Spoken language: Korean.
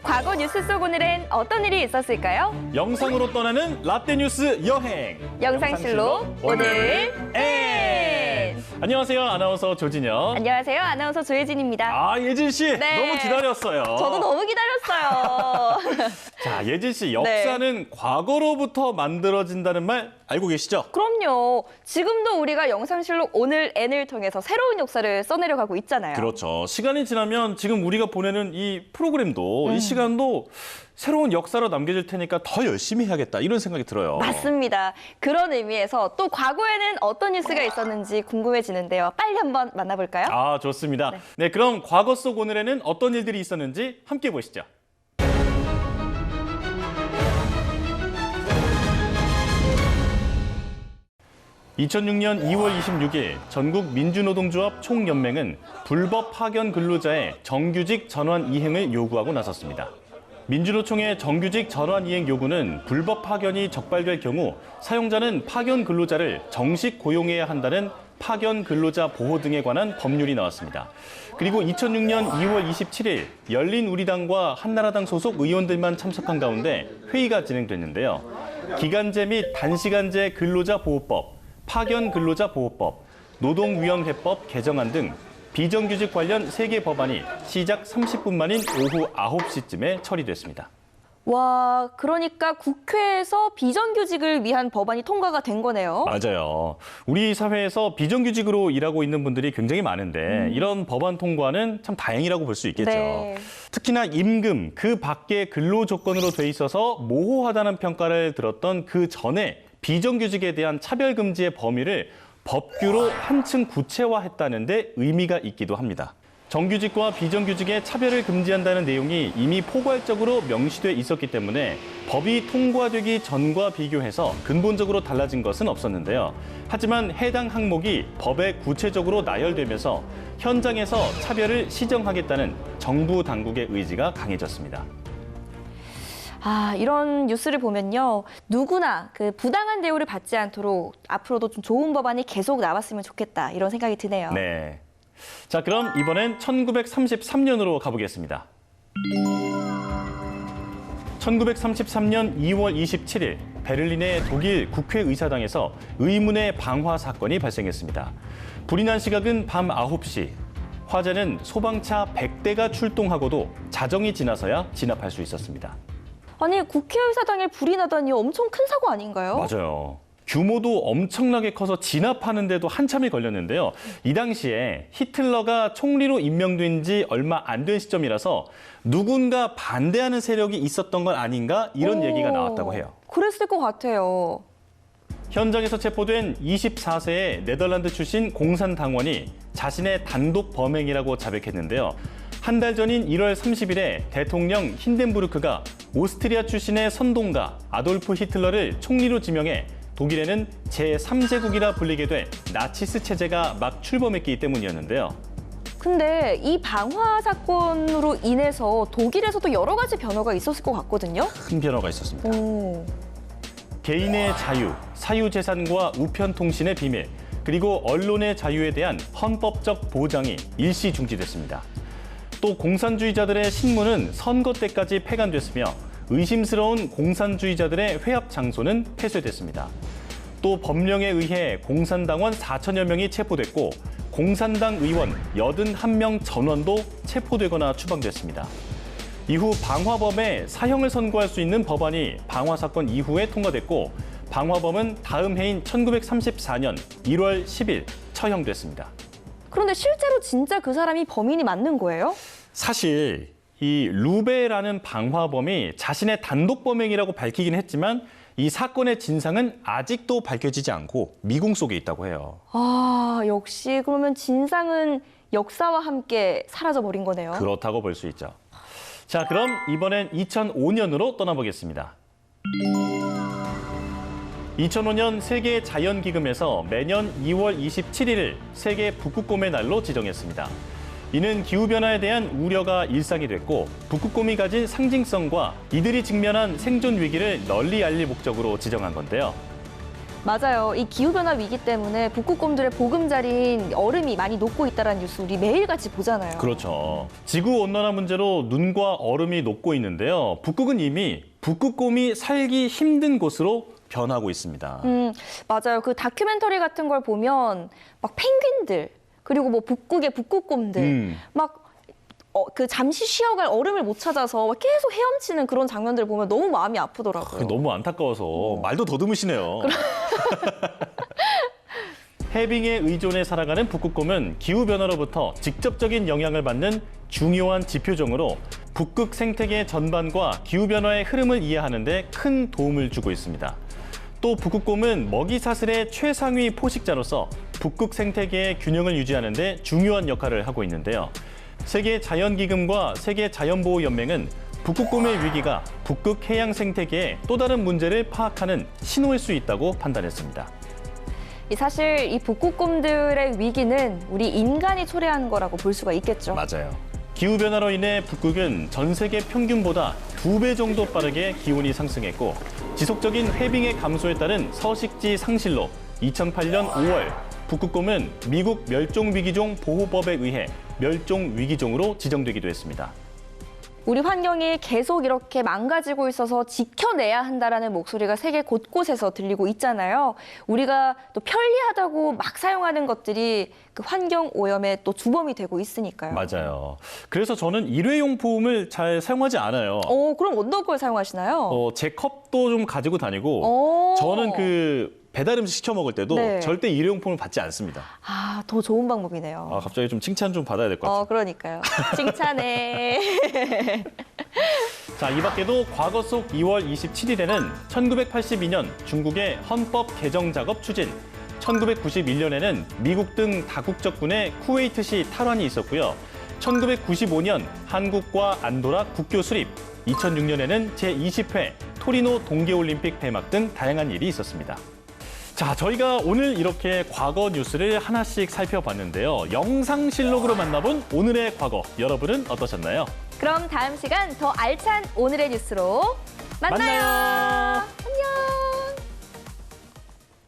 과거 뉴스 속 오늘은 어떤 일이 있었을까요? 영상으로 떠나는 라떼 뉴스 여행. 영상실로 오늘 N. 안녕하세요. 아나운서 조진영. 안녕하세요. 아나운서 조혜진입니다. 아, 예진 씨. 네. 너무 기다렸어요. 저도 너무 기다렸어요. 자, 예진 씨. 역사는 과거로부터 만들어진다는 말 알고 계시죠? 그럼요. 지금도 우리가 영상실로 오늘 N을 통해서 새로운 역사를 써내려가고 있잖아요. 그렇죠. 시간이 지나면 지금 우리가 보내는 이 프로그램도 이 시간도 새로운 역사로 남겨질 테니까 더 열심히 해야겠다 이런 생각이 들어요. 맞습니다. 그런 의미에서 또 과거에는 어떤 뉴스가 있었는지 궁금해지는데요. 빨리 한번 만나볼까요? 아, 좋습니다. 네, 그럼 과거 속 오늘에는 어떤 일들이 있었는지 함께 보시죠. (2006년 2월 26일) 전국 민주노동조합 총연맹은 불법 파견 근로자의 정규직 전환 이행을 요구하고 나섰습니다. 민주노총의 정규직 전환 이행 요구는 불법 파견이 적발될 경우 사용자는 파견 근로자를 정식 고용해야 한다는 파견 근로자 보호 등에 관한 법률이 나왔습니다. 그리고 2006년 2월 27일 열린우리당과 한나라당 소속 의원들만 참석한 가운데 회의가 진행됐는데요. 기간제 및 단시간제 근로자 보호법, 파견 근로자 보호법, 노동위원회법 개정안 등 비정규직 관련 3개 법안이 시작 30분 만인 오후 9시쯤에 처리됐습니다. 와, 그러니까 국회에서 비정규직을 위한 법안이 통과가 된 거네요. 맞아요. 우리 사회에서 비정규직으로 일하고 있는 분들이 굉장히 많은데 이런 법안 통과는 참 다행이라고 볼 수 있겠죠. 네. 특히나 임금, 그 밖의 근로 조건으로 돼 있어서 모호하다는 평가를 들었던 그 전에 비정규직에 대한 차별 금지의 범위를 법규로 한층 구체화했다는 데 의미가 있기도 합니다. 정규직과 비정규직의 차별을 금지한다는 내용이 이미 포괄적으로 명시돼 있었기 때문에 법이 통과되기 전과 비교해서 근본적으로 달라진 것은 없었는데요. 하지만 해당 항목이 법에 구체적으로 나열되면서 현장에서 차별을 시정하겠다는 정부 당국의 의지가 강해졌습니다. 아, 이런 뉴스를 보면요. 누구나 그 부당한 대우를 받지 않도록 앞으로도 좀 좋은 법안이 계속 나왔으면 좋겠다. 이런 생각이 드네요. 네. 자, 그럼 이번엔 1933년으로 가보겠습니다. 1933년 2월 27일 베를린의 독일 국회의사당에서 의문의 방화 사건이 발생했습니다. 불이 난 시각은 밤 9시. 화재는 소방차 100대가 출동하고도 자정이 지나서야 진압할 수 있었습니다. 아니, 국회의사당에 불이 나다니 엄청 큰 사고 아닌가요? 맞아요. 규모도 엄청나게 커서 진압하는데도 한참이 걸렸는데요. 이 당시에 히틀러가 총리로 임명된 지 얼마 안 된 시점이라서 누군가 반대하는 세력이 있었던 건 아닌가 이런 얘기가 나왔다고 해요. 그랬을 것 같아요. 현장에서 체포된 24세의 네덜란드 출신 공산당원이 자신의 단독 범행이라고 자백했는데요. 한 달 전인 1월 30일에 대통령 힌덴부르크가 오스트리아 출신의 선동가 아돌프 히틀러를 총리로 지명해 독일에는 제3제국이라 불리게 된 나치스 체제가 막 출범했기 때문이었는데요. 근데 이 방화 사건으로 인해서 독일에서도 여러 가지 변화가 있었을 것 같거든요. 큰 변화가 있었습니다. 오. 개인의 자유, 사유재산과 우편통신의 비밀, 그리고 언론의 자유에 대한 헌법적 보장이 일시 중지됐습니다. 또 공산주의자들의 신문은 선거 때까지 폐간됐으며 의심스러운 공산주의자들의 회합 장소는 폐쇄됐습니다. 또 법령에 의해 공산당원 4천여 명이 체포됐고 공산당 의원 81명 전원도 체포되거나 추방됐습니다. 이후 방화범에 사형을 선고할 수 있는 법안이 방화 사건 이후에 통과됐고 방화범은 다음 해인 1934년 1월 10일 처형됐습니다. 그런데 실제로 진짜 그 사람이 범인이 맞는 거예요? 사실 이 루베라는 방화범이 자신의 단독 범행이라고 밝히긴 했지만 이 사건의 진상은 아직도 밝혀지지 않고 미궁 속에 있다고 해요. 아, 역시 그러면 진상은 역사와 함께 사라져버린 거네요. 그렇다고 볼 수 있죠. 자, 그럼 이번엔 2005년으로 떠나보겠습니다. 2005년 세계 자연기금에서 매년 2월 27일을 세계 북극곰의 날로 지정했습니다. 이는 기후변화에 대한 우려가 일상이 됐고 북극곰이 가진 상징성과 이들이 직면한 생존 위기를 널리 알릴 목적으로 지정한 건데요. 맞아요. 이 기후변화 위기 때문에 북극곰들의 보금자리인 얼음이 많이 녹고 있다는 뉴스 우리 매일같이 보잖아요. 그렇죠. 지구온난화 문제로 눈과 얼음이 녹고 있는데요. 북극은 이미 북극곰이 살기 힘든 곳으로 변하고 있습니다. 맞아요. 그 다큐멘터리 같은 걸 보면 막 펭귄들 그리고 뭐 북극의 북극곰들 막 그 잠시 쉬어갈 얼음을 못 찾아서 막 계속 헤엄치는 그런 장면들을 보면 너무 마음이 아프더라고요. 너무 안타까워서 말도 더듬으시네요. 해빙에 의존해 살아가는 북극곰은 기후변화로부터 직접적인 영향을 받는 중요한 지표종으로 북극 생태계 전반과 기후변화의 흐름을 이해하는 데 큰 도움을 주고 있습니다. 또 북극곰은 먹이 사슬의 최상위 포식자로서 북극 생태계의 균형을 유지하는 데 중요한 역할을 하고 있는데요. 세계자연기금과 세계자연보호연맹은 북극곰의 위기가 북극 해양 생태계의 또 다른 문제를 파악하는 신호일 수 있다고 판단했습니다. 사실 이 북극곰들의 위기는 우리 인간이 초래한 거라고 볼 수가 있겠죠. 맞아요. 기후변화로 인해 북극은 전 세계 평균보다 2배 정도 빠르게 기온이 상승했고 지속적인 해빙의 감소에 따른 서식지 상실로 2008년 5월 북극곰은 미국 멸종위기종 보호법에 의해 멸종위기종으로 지정되기도 했습니다. 우리 환경이 계속 이렇게 망가지고 있어서 지켜내야 한다라는 목소리가 세계 곳곳에서 들리고 있잖아요. 우리가 또 편리하다고 막 사용하는 것들이 그 환경 오염의 또 주범이 되고 있으니까요. 맞아요. 그래서 저는 일회용품을 잘 사용하지 않아요. 그럼 어떤 걸 사용하시나요? 제 컵도 좀 가지고 다니고 저는 그 배달 음식 시켜 먹을 때도 네. 절대 일회용품을 받지 않습니다. 더 좋은 방법이네요. 갑자기 좀 칭찬 좀 받아야 될 것 같아요. 그러니까요. 칭찬해. 자, 이 밖에도 과거 속 2월 27일에는 1982년 중국의 헌법 개정 작업 추진, 1991년에는 미국 등 다국적군의 쿠웨이트시 탈환이 있었고요. 1995년 한국과 안도라 국교 수립, 2006년에는 제20회 토리노 동계올림픽 폐막 등 다양한 일이 있었습니다. 자, 저희가 오늘 이렇게 과거 뉴스를 하나씩 살펴봤는데요. 영상실록으로 만나본 오늘의 과거, 여러분은 어떠셨나요? 그럼 다음 시간 더 알찬 오늘의 뉴스로 만나요.